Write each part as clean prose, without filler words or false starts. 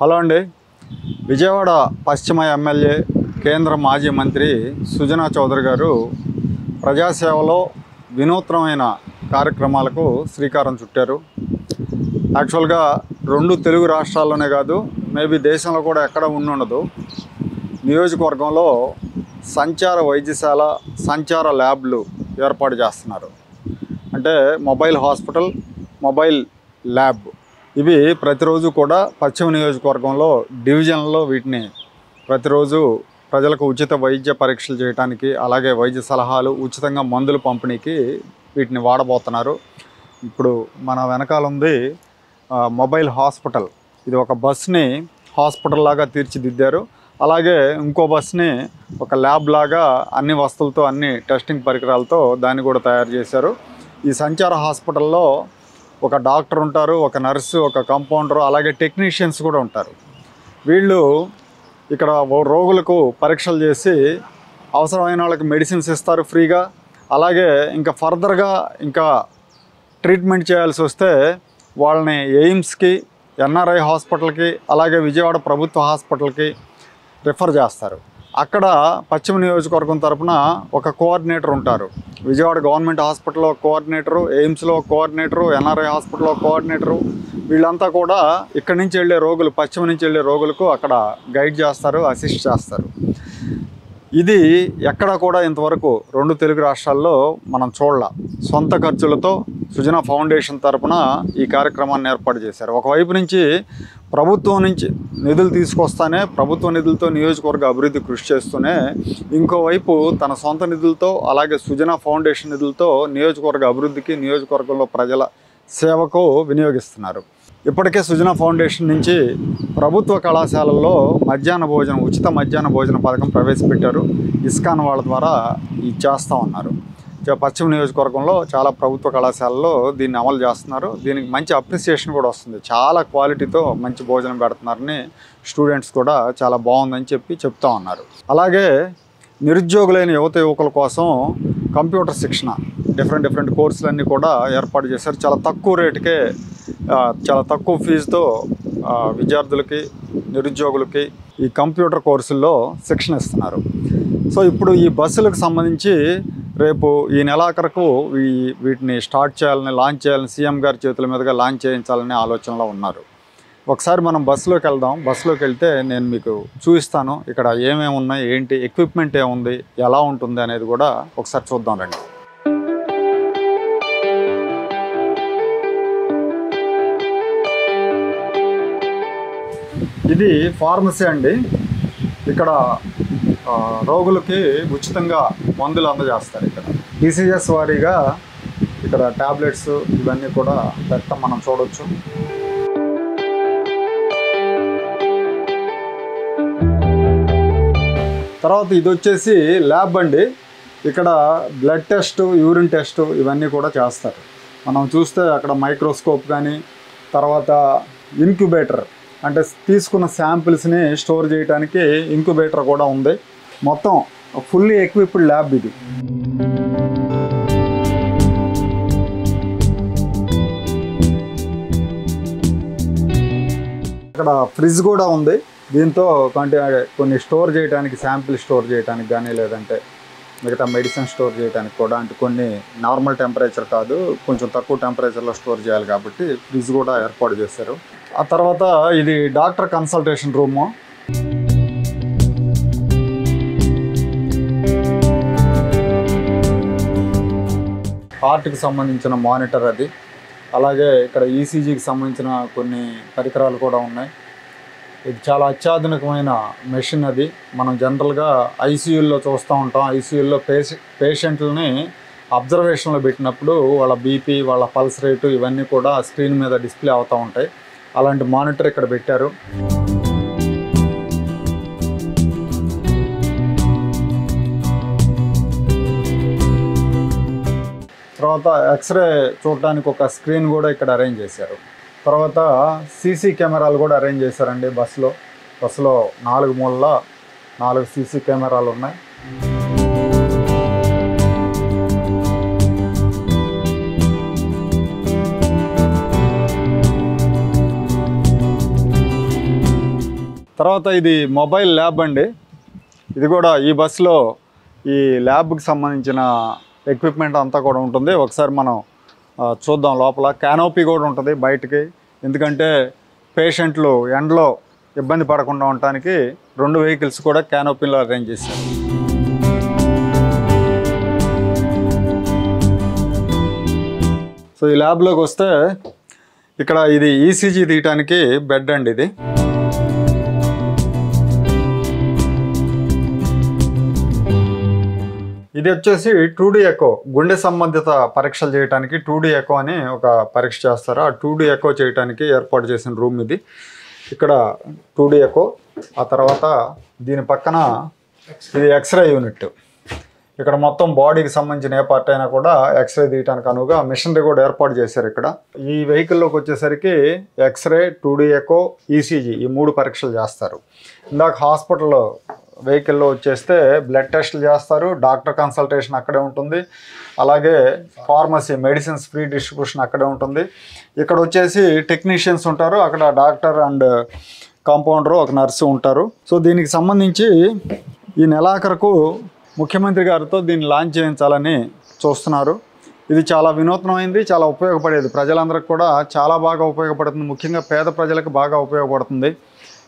Hello అండి. విజయవాడ పశ్చిమ MLA కేంద్ర మాజీ మంత్రి సుజనా చౌదరి గారు ప్రజాసేవలో వినూత్నమైన కార్యక్రమాలకు శ్రీకారం చుట్టారు. యాక్చువల్గా రెండు తెలుగు రాష్ట్రాల్లోనే కాదు, మేబీ దేశంలో కూడా ఎక్కడ ఉండదు, నియోజకవర్గంలో సంచార వైద్యశాల, సంచార ల్యాబ్లు ఏర్పాటు చేస్తున్నారు. అంటే మొబైల్ హాస్పిటల్, మొబైల్ ల్యాబ్ ఇవి ప్రతిరోజు కూడా పశ్చిమ నియోజకవర్గంలో డివిజన్లో వీటిని ప్రతిరోజు ప్రజలకు ఉచిత వైద్య పరీక్షలు చేయడానికి, అలాగే వైద్య సలహాలు, ఉచితంగా మందులు పంపిణీకి వీటిని వాడబోతున్నారు. ఇప్పుడు మన వెనకాల ఉంది మొబైల్ హాస్పిటల్. ఇది ఒక బస్ని హాస్పిటల్ లాగా తీర్చిదిద్దారు. అలాగే ఇంకో బస్ని ఒక ల్యాబ్ లాగా అన్ని వస్తువులతో, అన్ని టెస్టింగ్ పరికరాలతో దాన్ని కూడా తయారు చేశారు. ఈ సంచార హాస్పిటల్లో ఒక డాక్టర్ ఉంటారు, ఒక నర్సు, ఒక కంపౌండరు, అలాగే టెక్నీషియన్స్ కూడా ఉంటారు. వీళ్ళు ఇక్కడ రోగులకు పరీక్షలు చేసి అవసరమైన వాళ్ళకి మెడిసిన్స్ ఇస్తారు ఫ్రీగా. అలాగే ఇంకా ఫర్దర్గా ఇంకా ట్రీట్మెంట్ చేయాల్సి వస్తే వాళ్ళని ఎయిమ్స్కి, ఎన్ఆర్ఐ హాస్పిటల్కి, అలాగే విజయవాడ ప్రభుత్వ హాస్పిటల్కి రిఫర్ చేస్తారు. అక్కడ పశ్చిమ నియోజకవర్గం తరఫున ఒక కోఆర్డినేటర్ ఉంటారు. విజయవాడ గవర్నమెంట్ హాస్పిటల్లో ఒక కోఆర్డినేటరు, ఎయిమ్స్లో ఒక కోఆర్డినేటరు, ఎన్ఆర్ఐ హాస్పిటల్లో ఒక కోఆర్డినేటరు, వీళ్ళంతా కూడా ఇక్కడి నుంచి వెళ్ళే రోగులు, పశ్చిమ నుంచి వెళ్ళే రోగులకు అక్కడ గైడ్ చేస్తారు, అసిస్ట్ చేస్తారు. ఇది ఎక్కడ కూడా ఇంతవరకు రెండు తెలుగు రాష్ట్రాల్లో మనం చూడాల. సొంత ఖర్చులతో సుజనా ఫౌండేషన్ తరపున ఈ కార్యక్రమాన్ని ఏర్పాటు చేశారు. ఒకవైపు నుంచి ప్రభుత్వం నుంచి నిధులు తీసుకొస్తానే, ప్రభుత్వ నిధులతో నియోజకవర్గ అభివృద్ధి కృషి చేస్తూనే, ఇంకోవైపు తన సొంత నిధులతో, అలాగే సుజనా ఫౌండేషన్ నిధులతో నియోజకవర్గ అభివృద్ధికి, నియోజకవర్గంలో ప్రజల సేవకు వినియోగిస్తున్నారు. ఇప్పటికే సుజనా ఫౌండేషన్ నుంచి ప్రభుత్వ కళాశాలల్లో మధ్యాహ్న భోజనం, ఉచిత మధ్యాహ్న భోజన పథకం ప్రవేశపెట్టారు. ఇస్కాన్ వాళ్ళ ద్వారా ఇది చేస్తూ ఉన్నారు. పశ్చిమ నియోజకవర్గంలో చాలా ప్రభుత్వ కళాశాలలో దీన్ని అమలు చేస్తున్నారు. దీనికి మంచి అప్రిసియేషన్ కూడా వస్తుంది. చాలా క్వాలిటీతో మంచి భోజనం పెడుతున్నారని స్టూడెంట్స్ కూడా చాలా బాగుందని చెప్తూ ఉన్నారు. అలాగే నిరుద్యోగులైన యువకుల కోసం కంప్యూటర్ శిక్షణ, డిఫరెంట్ కోర్సులన్నీ కూడా ఏర్పాటు చేశారు. చాలా తక్కువ రేటుకే, చాలా తక్కువ ఫీజుతో విద్యార్థులకి, నిరుద్యోగులకి ఈ కంప్యూటర్ కోర్సుల్లో శిక్షణ ఇస్తున్నారు. సో ఇప్పుడు ఈ బస్సులకు సంబంధించి రేపు ఈ నెలాఖరుకు వీటిని స్టార్ట్ చేయాలని, లాంచ్ చేయాలని, సీఎం గారి చేతుల మీదుగా లాంచ్ చేయించాలనే ఆలోచనలో ఉన్నారు. ఒకసారి మనం బస్సులోకి వెళ్దాం. బస్సులోకి వెళ్తే నేను మీకు చూపిస్తాను ఇక్కడ ఏమేమి ఉన్నాయి, ఏంటి ఎక్విప్మెంట్ ఏముంది, ఎలా ఉంటుంది అనేది కూడా ఒకసారి చూద్దాం రండి. ఇది ఫార్మసీ అండి. ఇక్కడ రోగులకి ఉచితంగా మందులు అందజేస్తారు. ఇక్కడ డిసీజెస్ వారీగా ఇక్కడ టాబ్లెట్స్ ఇవన్నీ కూడా పెట్టడం మనం చూడవచ్చు. తర్వాత ఇది వచ్చేసి ల్యాబ్ అండి. ఇక్కడ బ్లడ్ టెస్ట్, యూరిన్ టెస్ట్ ఇవన్నీ కూడా చేస్తారు. మనం చూస్తే అక్కడ మైక్రోస్కోప్ కానీ, తర్వాత ఇంక్యుబేటర్ అంటే తీసుకున్న శాంపిల్స్ని స్టోర్ చేయడానికి ఇంక్యుబేటర్ కూడా ఉంది. మొత్తం ఫుల్లీ ఎక్విప్డ్ ల్యాబ్ ఇది. ఇక్కడ ఫ్రిడ్జ్ కూడా ఉంది. దీంతో కొన్ని స్టోర్ చేయడానికి, శాంపిల్ స్టోర్ చేయడానికి కానీ, లేదంటే మిగతా మెడిసిన్ స్టోర్ చేయడానికి కూడా, అంటే కొన్ని నార్మల్ టెంపరేచర్ కాదు, కొంచెం తక్కువ టెంపరేచర్లో స్టోర్ చేయాలి కాబట్టి ఫ్రిడ్జ్ కూడా ఏర్పాటు చేశారు. ఆ తర్వాత ఇది డాక్టర్ కన్సల్టేషన్ రూము. హార్ట్కి సంబంధించిన మానిటర్ అది. అలాగే ఇక్కడ ఈసీజీకి సంబంధించిన కొన్ని పరికరాలు కూడా ఉన్నాయి. ఇది చాలా అత్యాధునికమైన మెషిన్ అది. మనం జనరల్గా ఐసీయూల్లో చూస్తూ ఉంటాం. ఐసీయూల్లో పేషెంట్లని అబ్జర్వేషన్లో పెట్టినప్పుడు వాళ్ళ బీపీ, వాళ్ళ పల్స్ రేటు ఇవన్నీ కూడా స్క్రీన్ మీద డిస్ప్లే అవుతూ ఉంటాయి. అలాంటి మానిటర్ ఇక్కడ పెట్టారు. తర్వాత ఎక్స్రే చూడడానికి ఒక స్క్రీన్ కూడా ఇక్కడ అరేంజ్ చేశారు. తర్వాత సీసీ కెమెరాలు కూడా అరేంజ్ చేశారండి బస్సులో. 4 మూలల 4 సీసీ కెమెరాలు ఉన్నాయి. తర్వాత ఇది మొబైల్ ల్యాబ్ అండి. ఇది కూడా ఈ బస్సులో ఈ ల్యాబ్కి సంబంధించిన ఎక్విప్మెంట్ అంతా కూడా ఉంటుంది. ఒకసారి మనం చూద్దాం. లోపల క్యానోపీ కూడా ఉంటుంది బయటికి, ఎందుకంటే పేషెంట్లు ఎండలో ఇబ్బంది పడకుండా ఉండటానికి 2 వెహికల్స్ కూడా క్యానోపీలో అరేంజ్ చేశారు. సో ఈ ల్యాబ్లోకి వస్తే ఇక్కడ ఇది ఈసీజీ తీయటానికి బెడ్ అండి. ఇది వచ్చేసి 2D ఎకో, గుండె సంబంధిత పరీక్షలు చేయడానికి 2D ఎకో అని ఒక పరీక్ష చేస్తారు. ఆ 2D ఎకో చేయడానికి ఏర్పాటు చేసిన రూమ్ ఇది. ఇక్కడ 2D ఎకో, ఆ తర్వాత దీని పక్కన ఇది ఎక్స్రే యూనిట్. ఇక్కడ మొత్తం బాడీకి సంబంధించిన ఏ పార్ట్ అయినా కూడా ఎక్స్రే తీయడానికి అనువుగా మిషనరీ కూడా ఏర్పాటు చేశారు ఇక్కడ. ఈ వెహికల్లోకి వచ్చేసరికి ఎక్స్రే, 2D ఎకో, ఈసీజీ ఈ 3 పరీక్షలు చేస్తారు. ఇందాక హాస్పిటల్లో వెహికల్లో వచ్చేస్తే బ్లడ్ టెస్టులు చేస్తారు, డాక్టర్ కన్సల్టేషన్ అక్కడే ఉంటుంది, అలాగే ఫార్మసీ మెడిసిన్స్ ఫ్రీ డిస్ట్రిబ్యూషన్ అక్కడే ఉంటుంది. ఇక్కడ వచ్చేసి టెక్నీషియన్స్ ఉంటారు, అక్కడ డాక్టర్ అండ్ కాంపౌండరు, ఒక నర్సు ఉంటారు. సో దీనికి సంబంధించి ఈ నెలాఖరుకు ముఖ్యమంత్రి గారితో దీన్ని లాంచ్ చేయించాలని చూస్తున్నారు. ఇది చాలా వినూత్నమైంది, చాలా ఉపయోగపడేది, ప్రజలందరికీ కూడా చాలా బాగా ఉపయోగపడుతుంది. ముఖ్యంగా పేద ప్రజలకు బాగా ఉపయోగపడుతుంది.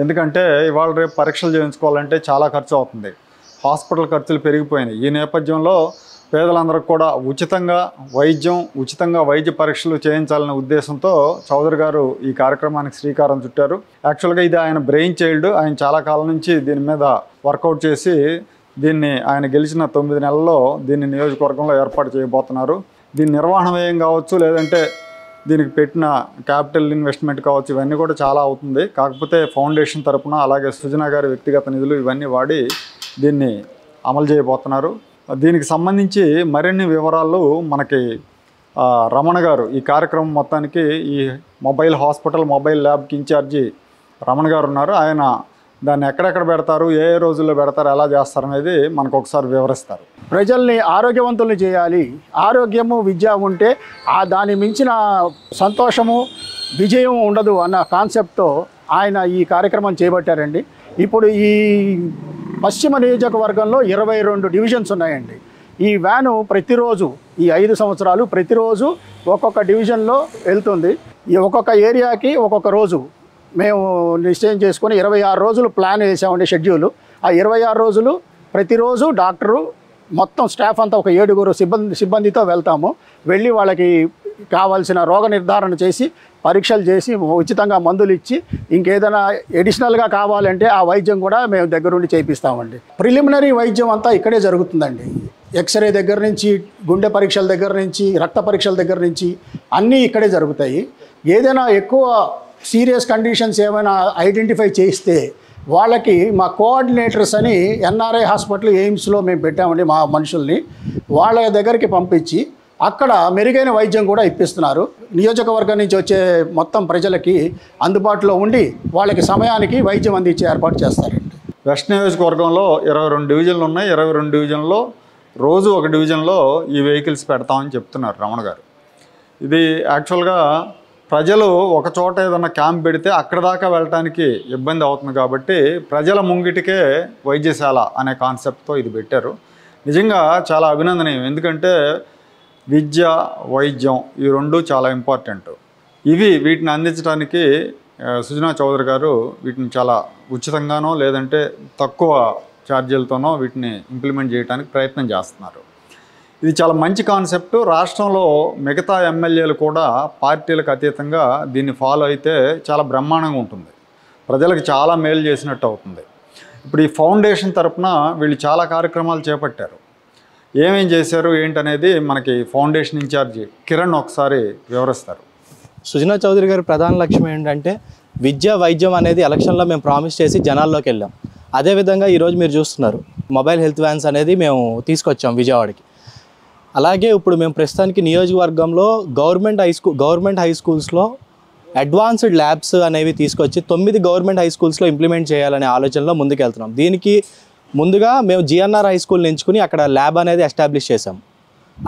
ఎందుకంటే ఇవాళ రేపు పరీక్షలు చేయించుకోవాలంటే చాలా ఖర్చు అవుతుంది, హాస్పిటల్ ఖర్చులు పెరిగిపోయినాయి. ఈ నేపథ్యంలో పేదలందరికీ కూడా ఉచితంగా వైద్య పరీక్షలు చేయించాలనే ఉద్దేశంతో చౌదరి గారు ఈ కార్యక్రమానికి శ్రీకారం చుట్టారు. యాక్చువల్గా ఇది ఆయన బ్రెయిన్ చైల్డ్. ఆయన చాలా కాలం నుంచి దీని మీద వర్కౌట్ చేసి దీన్ని ఆయన గెలిచిన 9 నెలల్లో దీన్ని నియోజకవర్గంలో ఏర్పాటు చేయబోతున్నారు. దీని నిర్వహణ వ్యయం కావచ్చు, లేదంటే దీనికి పెట్టిన క్యాపిటల్ ఇన్వెస్ట్మెంట్ కావచ్చు, ఇవన్నీ కూడా చాలా అవుతుంది. కాకపోతే ఫౌండేషన్ తరపున అలాగే సుజనా గారి వ్యక్తిగత నిధులు ఇవన్నీ వాడి దీన్ని అమలు చేయబోతున్నారు. దీనికి సంబంధించి మరిన్ని వివరాలు మనకి రమణ గారు ఈ కార్యక్రమం మొత్తానికి ఈ మొబైల్ హాస్పిటల్ మొబైల్ ల్యాబ్కి ఇన్ఛార్జి రమణ గారు ఉన్నారు. ఆయన దాన్ని ఎక్కడెక్కడ పెడతారు, ఏ రోజుల్లో పెడతారు, ఎలా చేస్తారు అనేది మనకు ఒకసారి వివరిస్తారు. ప్రజల్ని ఆరోగ్యవంతుల్ని చేయాలి. ఆరోగ్యము, విద్య ఉంటే దాని మించిన సంతోషము, విజయం ఉండదు అన్న కాన్సెప్ట్తో ఆయన ఈ కార్యక్రమం చేపట్టారండి. ఇప్పుడు ఈ పశ్చిమ నియోజకవర్గంలో 22 డివిజన్స్ ఉన్నాయండి. ఈ వ్యాను ప్రతిరోజు ఈ 5 సంవత్సరాలు ప్రతిరోజు ఒక్కొక్క డివిజన్లో వెళ్తుంది. ఈ ఒక్కొక్క ఏరియాకి ఒక్కొక్క రోజు మేము నిశ్చయం చేసుకొని 26 రోజులు ప్లాన్ వేసామండి షెడ్యూలు. ఆ 26 రోజులు ప్రతిరోజు డాక్టరు మొత్తం స్టాఫ్ అంతా ఒక 7 సిబ్బందితో వెళ్తాము. వెళ్ళి వాళ్ళకి కావాల్సిన రోగ నిర్ధారణ చేసి పరీక్షలు చేసి ఉచితంగా మందులు ఇచ్చి ఇంకేదైనా ఎడిషనల్గా కావాలంటే ఆ వైద్యం కూడా మేము దగ్గరుండి చేయిస్తామండి. ప్రిలిమినరీ వైద్యం అంతా ఇక్కడే జరుగుతుందండి. ఎక్స్రే దగ్గర నుంచి, గుండె పరీక్షల దగ్గర నుంచి, రక్త పరీక్షల దగ్గర నుంచి అన్నీ ఇక్కడే జరుగుతాయి. ఏదైనా ఎక్కువ సీరియస్ కండిషన్స్ ఏమైనా ఐడెంటిఫై చేస్తే వాళ్ళకి మా కోఆర్డినేటర్స్ అని ఎన్ఆర్ఐ హాస్పిటల్ ఎయిమ్స్లో మేము పెట్టామండి. మా మనుషుల్ని వాళ్ళ దగ్గరికి పంపించి అక్కడ మెరుగైన వైద్యం కూడా ఇప్పిస్తున్నారు. నియోజకవర్గం నుంచి వచ్చే మొత్తం ప్రజలకి అందుబాటులో ఉండి వాళ్ళకి సమయానికి వైద్యం అందించే ఏర్పాటు చేస్తారండి. వెస్ట్ నియోజకవర్గంలో 22 డివిజన్లు ఉన్నాయి. 22 డివిజన్లో రోజు ఒక డివిజన్లో ఈ వెహికల్స్ పెడతామని చెప్తున్నారు రమణ గారు. ఇది యాక్చువల్గా ప్రజలు ఒక చోట ఏదన్నా క్యాంప్ పెడితే అక్కడ దాకా వెళ్ళటానికి ఇబ్బంది అవుతుంది కాబట్టి ప్రజల ముంగిటికే వైద్యశాల అనే కాన్సెప్ట్తో ఇది పెట్టారు. నిజంగా చాలా అభినందనీయం. ఎందుకంటే విద్య, వైద్యం ఈ 2 చాలా ఇంపార్టెంట్. వీటిని అందించడానికి సుజనా చౌదరి గారు వీటిని చాలా ఉచితంగానో లేదంటే తక్కువ ఛార్జీలతోనో వీటిని ఇంప్లిమెంట్ చేయడానికి ప్రయత్నం చేస్తున్నారు. ఇది చాలా మంచి కాన్సెప్ట్. రాష్ట్రంలో మిగతా ఎమ్మెల్యేలు కూడా పార్టీలకు అతీతంగా దీన్ని ఫాలో అయితే చాలా బ్రహ్మాండంగా ఉంటుంది, ప్రజలకు చాలా మేలు చేసినట్టు అవుతుంది. ఇప్పుడు ఈ ఫౌండేషన్ తరపున వీళ్ళు చాలా కార్యక్రమాలు చేపట్టారు. ఏమేం చేశారు ఏంటనేది మనకి ఫౌండేషన్ ఇన్ఛార్జి కిరణ్ ఒకసారి వివరిస్తారు. సుజనా చౌదరి గారి ప్రధాన లక్ష్యం ఏంటంటే విద్య, వైద్యం అనేది ఎలక్షన్లో మేము ప్రామిస్ చేసి జనాల్లోకి వెళ్ళాం. అదేవిధంగా ఈరోజు మీరు చూస్తున్నారు మొబైల్ హెల్త్ వ్యాన్స్ అనేది మేము తీసుకొచ్చాం విజయవాడకి. అలాగే ఇప్పుడు మేము ప్రస్తుతానికి నియోజకవర్గంలో గవర్నమెంట్ హై స్కూల్స్లో అడ్వాన్స్డ్ ల్యాబ్స్ అనేవి తీసుకొచ్చి 9 గవర్నమెంట్ హై స్కూల్స్లో ఇంప్లిమెంట్ చేయాలనే ఆలోచనలో ముందుకెళ్తున్నాం. దీనికి ముందుగా మేము జిఎన్ఆర్ హై స్కూల్ని ఎంచుకుని అక్కడ ల్యాబ్ అనేది ఎస్టాబ్లిష్ చేసాం.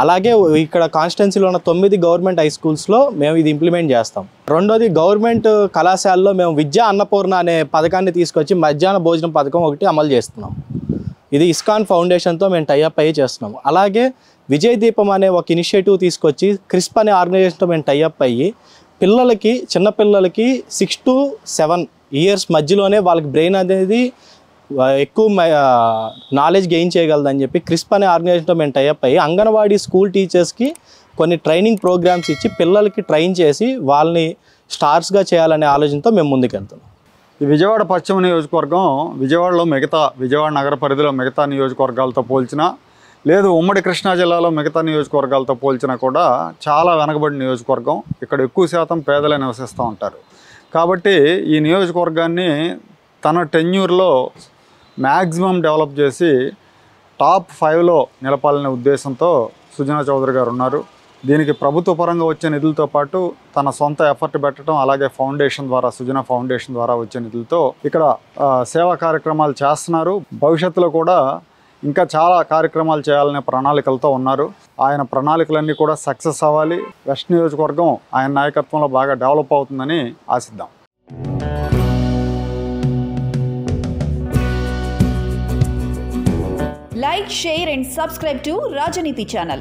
అలాగే ఇక్కడ కాన్స్టిట్యున్సీలో ఉన్న 9 గవర్నమెంట్ హై స్కూల్స్లో మేము ఇది ఇంప్లిమెంట్ చేస్తాం. రెండోది గవర్నమెంట్ కళాశాలలో మేము విద్యా అన్నపూర్ణ అనే పథకాన్ని తీసుకొచ్చి మధ్యాహ్న భోజనం పథకం ఒకటి అమలు చేస్తున్నాం. ఇది ఇస్కాన్ ఫౌండేషన్తో మేము టైఅప్ అయ్యి చేస్తున్నాము. అలాగే విజయ్ దీపం అనే ఒక ఇనిషియేటివ్ తీసుకొచ్చి క్రిస్ప్ అనే ఆర్గనైజేషన్తో మేము టైఅప్ అయ్యి పిల్లలకి, చిన్నపిల్లలకి 6 to 7 ఇయర్స్ మధ్యలోనే వాళ్ళకి బ్రెయిన్ అనేది ఎక్కువ నాలెడ్జ్ గెయిన్ చేయగలదని చెప్పి క్రిస్ప్ అనే ఆర్గనైజేషన్తో మేము టైఅప్ అయ్యి అంగన్వాడీ స్కూల్ టీచర్స్కి కొన్ని ట్రైనింగ్ ప్రోగ్రామ్స్ ఇచ్చి పిల్లలకి ట్రైన్ చేసి వాళ్ళని స్టార్స్గా చేయాలనే ఆలోచనతో మేము ముందుకెళ్తున్నాం. ఈ విజయవాడ పశ్చిమ నియోజకవర్గం విజయవాడలో విజయవాడ నగర పరిధిలో మిగతా నియోజకవర్గాలతో పోల్చినా, లేదు ఉమ్మడి కృష్ణా జిల్లాలో మిగతా నియోజకవర్గాలతో పోల్చినా కూడా చాలా వెనకబడిన నియోజకవర్గం. ఇక్కడ ఎక్కువ శాతం పేదలే నివసిస్తూ ఉంటారు. కాబట్టి ఈ నియోజకవర్గాన్ని తన టెన్యూర్లో మ్యాక్సిమం డెవలప్ చేసి టాప్ 5లో నిలపాలనే ఉద్దేశంతో సుజనా చౌదరి గారు ఉన్నారు. దీనికి ప్రభుత్వ పరంగా వచ్చే నిధులతో పాటు తన సొంత ఎఫర్ట్ పెట్టడం, అలాగే ఫౌండేషన్ ద్వారా, సుజనా ఫౌండేషన్ ద్వారా వచ్చే నిధులతో ఇక్కడ సేవా కార్యక్రమాలు చేస్తున్నారు. భవిష్యత్తులో కూడా ఇంకా చాలా కార్యక్రమాలు చేయాలనే ప్రణాళికలతో ఉన్నారు. ఆయన ప్రణాళికలన్నీ కూడా సక్సెస్ అవ్వాలి. వెస్ట్ నియోజకవర్గం ఆయన నాయకత్వంలో బాగా డెవలప్ అవుతుందని ఆశిద్దాం. Like, share and subscribe to Rajaniti channel.